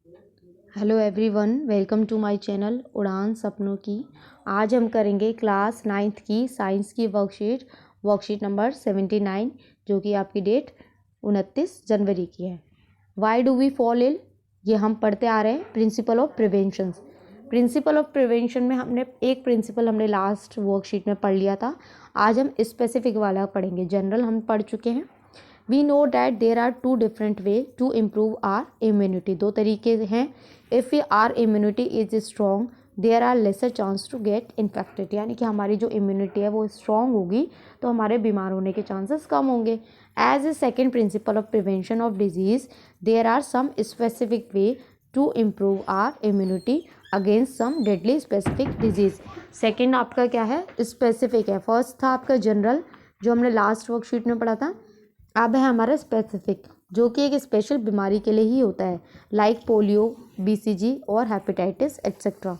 Hello everyone, welcome to my channel Udaan सपनों की। आज हम करेंगे क्लास 9th की साइंस की वर्कशीट नंबर 79, जो कि आपकी डेट 29 जनवरी की है। Why do we fall ill, ये हम पढ़ते आ रहे हैं principle of prevention. Principle of prevention में हमने एक प्रिंसिपल हमने लास्ट वर्कशीट में पढ़ लिया था। आज हम स्पेसिफिक वाला पढ़ेंगे। जनरल हम पढ़ चुके हैं। We know that there are two different way to improve our immunity. दो तरीके हैं। If our immunity is strong there are lesser chance to get infected, यानी कि हमारी जो इम्यूनिटी है वो स्ट्रॉन्ग होगी तो हमारे बीमार होने के चांसेस कम होंगे। As a second principle of prevention of disease there are some specific way to improve our immunity against some deadly specific disease. Second आपका क्या है? स्पेसिफिक है। फर्स्ट था आपका जनरल, जो हमने लास्ट वर्कशीट में पढ़ा था। अब है हमारा स्पेसिफिक, जो कि एक स्पेशल बीमारी के लिए ही होता है, लाइक पोलियो, बीसीजी और हेपेटाइटिस एट्सेट्रा।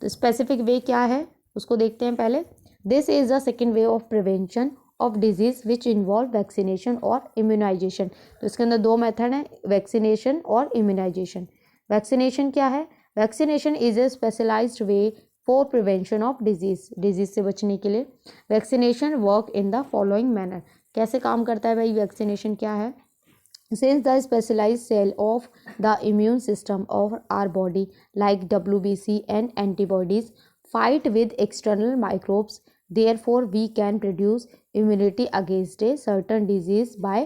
तो स्पेसिफिक वे क्या है उसको देखते हैं पहले। This is the second way of prevention of disease which involve vaccination और इम्यूनाइजेशन। तो इसके अंदर दो मेथड हैं, वैक्सीनेशन और इम्यूनाइजेशन। वैक्सीनेशन क्या है? Vaccination is a specialised way for prevention of disease से बचने के लिए। Vaccination work in the following manner. कैसे काम करता है भाई वैक्सीनेशन? क्या है? Since the specialized cell of the immune system of our body, like WBC and antibodies, fight with external microbes, therefore we can produce immunity against a certain disease by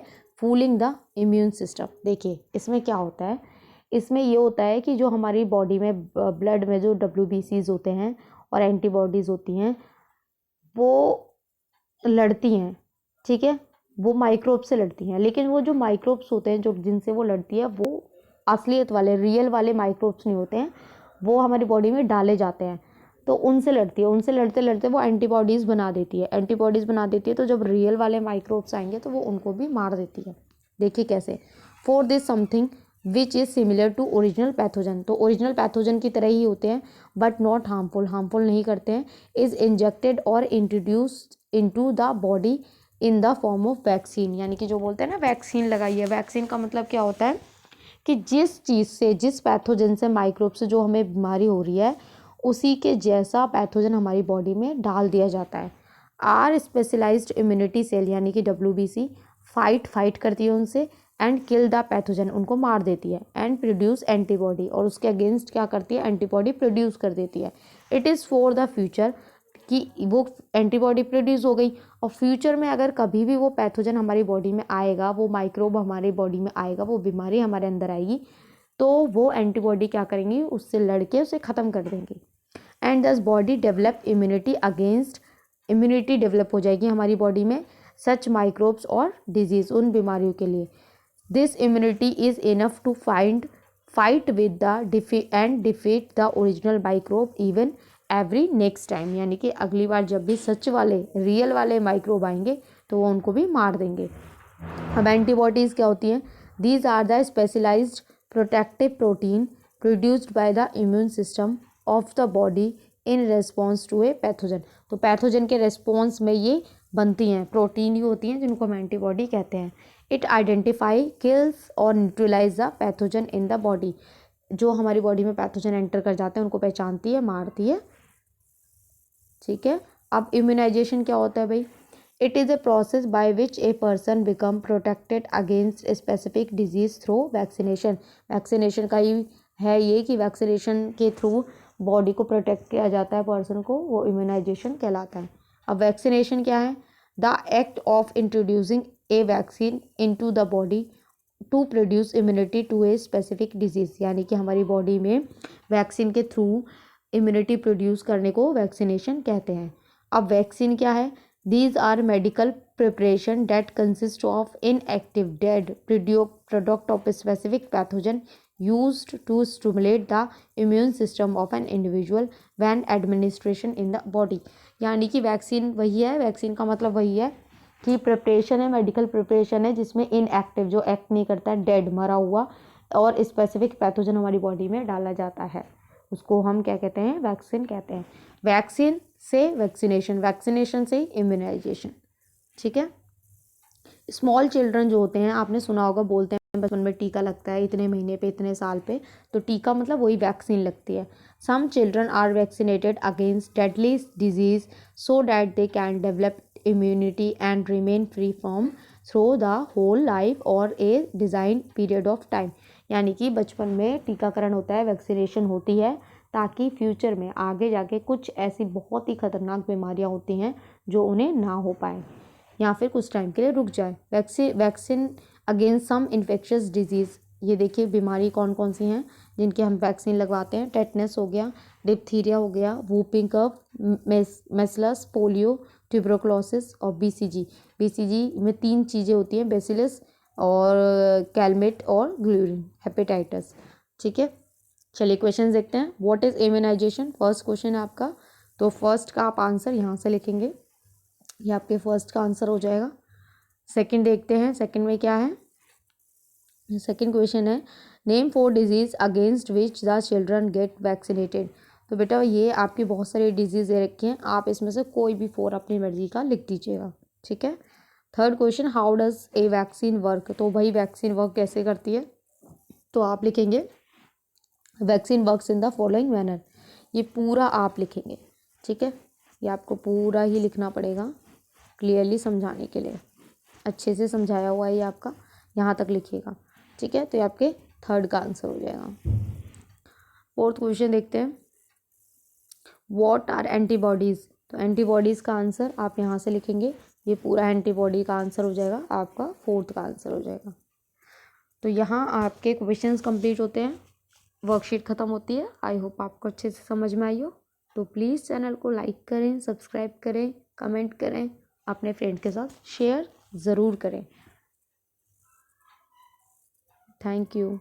fooling the immune system। देखिए इसमें क्या होता है, इसमें ये होता है कि जो हमारी बॉडी में ब्लड में जो WBCs होते हैं और एंटीबॉडीज़ होती हैं वो लड़ती हैं, ठीक है, वो माइक्रोब से लड़ती हैं। लेकिन वो जो माइक्रोब्स होते हैं जो जिनसे वो लड़ती है वो असलियत वाले रियल वाले माइक्रोब्स नहीं होते हैं, वो हमारी बॉडी में डाले जाते हैं तो उनसे लड़ती है। उनसे लड़ते लड़ते वो एंटीबॉडीज़ बना देती है तो जब रियल वाले माइक्रोब्स आएंगे तो वो उनको भी मार देती है। देखिए कैसे। For this something which is similar to original pathogen, तो ओरिजिनल पैथोजन की तरह ही होते हैं बट नॉट हार्मफुल नहीं करते हैं। इज़ इंजेक्टेड और introduced into the body in the form of vaccine, यानी कि जो बोलते हैं ना वैक्सीन लगाई है। वैक्सीन का मतलब क्या होता है कि जिस चीज़ से, जिस पैथोजन से, माइक्रोब से जो हमें बीमारी हो रही है उसी के जैसा पैथोजन हमारी बॉडी में डाल दिया जाता है। आर स्पेशलाइज्ड इम्यूनिटी सेल, यानी कि WBC फाइट करती है उनसे एंड किल द पैथोजन, उनको मार देती है एंड प्रोड्यूस एंटीबॉडी, और उसके अगेंस्ट क्या करती है? एंटीबॉडी प्रोड्यूस कर देती है। It is for the future, कि वो एंटीबॉडी प्रोड्यूस हो गई और फ्यूचर में अगर कभी भी वो पैथोजन हमारी बॉडी में आएगा, वो माइक्रोब हमारी बॉडी में आएगा, वो बीमारी हमारे अंदर आएगी तो वो एंटीबॉडी क्या करेंगी? उससे लड़के उसे ख़त्म कर देंगी। एंड दस बॉडी डेवलप इम्यूनिटी डेवलप हो जाएगी हमारी बॉडी में सच माइक्रोब्स और डिजीज़, उन बीमारियों के लिए। This immunity is enough to fight with the defeat the original microbe even every next time, यानी कि अगली बार जब भी सच वाले रियल वाले माइक्रोब आएंगे तो वो उनको भी मार देंगे। अब एंटीबॉडीज़ क्या होती हैं? These are the specialised protective protein produced by the immune system of the body in response to a pathogen. तो पैथोजन के रेस्पॉन्स में ये बनती हैं, प्रोटीन ही होती हैं जिनको हम एंटीबॉडी कहते हैं। इट आइडेंटिफाई, किल्स और neutralise the pathogen in the body. जो हमारी बॉडी में पैथोजन एंटर कर जाते हैं उनको पहचानती है, मारती है, ठीक है। अब इम्यूनाइजेशन क्या होता है भाई? It is a process by which a person become protected against a specific disease through vaccination. Vaccination का ही है ये कि वैक्सीनेशन के थ्रू बॉडी को प्रोटेक्ट किया जाता है पर्सन को, वो इम्यूनाइजेशन कहलाता है। अब वैक्सीनेशन क्या है? The act of introducing a vaccine into the body to produce immunity to a specific disease, यानी कि हमारी बॉडी में वैक्सीन के थ्रू इम्यूनिटी प्रोड्यूस करने को वैक्सीनेशन कहते हैं। अब वैक्सीन क्या है? These are medical preparation that consist of inactive dead product of specific pathogen used to stimulate the immune system of an individual when administration in the body। यानी कि vaccine वही है, वैक्सीन का मतलब वही है कि प्रिपरेशन है, मेडिकल प्रिपरेशन है जिसमें इनएक्टिव, जो एक्ट नहीं करता है, डेड मरा हुआ, और स्पेसिफिक पैथोजन हमारी बॉडी में डाला जाता है, उसको हम क्या कहते हैं? वैक्सीन कहते हैं। वैक्सीन से वैक्सीनेशन, वैक्सीनेशन से इम्यूनाइजेशन, ठीक है। स्मॉल चिल्ड्रन जो होते हैं, आपने सुना होगा, बोलते हैं बचपन में टीका लगता है इतने महीने पे, इतने साल पे, तो टीका मतलब वही वैक्सीन लगती है। Some children are vaccinated against deadly disease so that they can develop immunity and remain free from through the whole life और a design period of time. यानी कि बचपन में टीकाकरण होता है, वैक्सीनेशन होती है, ताकि फ्यूचर में आगे जाके कुछ ऐसी बहुत ही खतरनाक बीमारियां होती हैं जो उन्हें ना हो पाए या फिर कुछ टाइम के लिए रुक जाए। Vaccine against some infectious disease, ये देखिए बीमारी कौन कौन सी हैं जिनके हम वैक्सीन लगवाते हैं। टेटनस हो गया, डिप्थीरिया हो गया, वूपिंग कफ, मेसलस, पोलियो, ट्यूबरोक्लोसिस और बीसीजी। बीसीजी में 3 चीज़ें होती हैं, बेसिलस और कैलमेट और ग्लूरिन, हेपेटाइटिस। ठीक है, चलिए क्वेश्चन देखते हैं। What is immunisation, first question है आपका, तो फर्स्ट का आप आंसर यहाँ से लिखेंगे, ये आपके फर्स्ट का आंसर हो जाएगा। सेकंड देखते हैं, सेकंड में क्या है। सेकंड क्वेश्चन है name 4 disease against which the children get vaccinated. तो बेटा ये आपकी बहुत सारी डिजीज दे रखी हैं, आप इसमें से कोई भी 4 अपनी मर्जी का लिख दीजिएगा। ठीक है। Third question how does a vaccine work, तो भाई वैक्सीन वर्क कैसे करती है, तो आप लिखेंगे vaccine works in the following manner, ये पूरा आप लिखेंगे। ठीक है, ये आपको पूरा ही लिखना पड़ेगा क्लियरली समझाने के लिए, अच्छे से समझाया हुआ है ये आपका, यहाँ तक लिखिएगा। ठीक है, तो ये आपके थर्ड का आंसर हो जाएगा। फोर्थ क्वेश्चन देखते हैं व्हाट आर एंटीबॉडीज़, तो एंटीबॉडीज़ का आंसर आप यहाँ से लिखेंगे, ये पूरा एंटीबॉडी का आंसर हो जाएगा, आपका फोर्थ का आंसर हो जाएगा। तो यहाँ आपके क्वेश्चंस कंप्लीट होते हैं, वर्कशीट ख़त्म होती है। आई होप आपको अच्छे से समझ में आई हो। तो प्लीज़ चैनल को लाइक करें, सब्सक्राइब करें, कमेंट करें, अपने फ्रेंड के साथ शेयर ज़रूर करें। Thank you.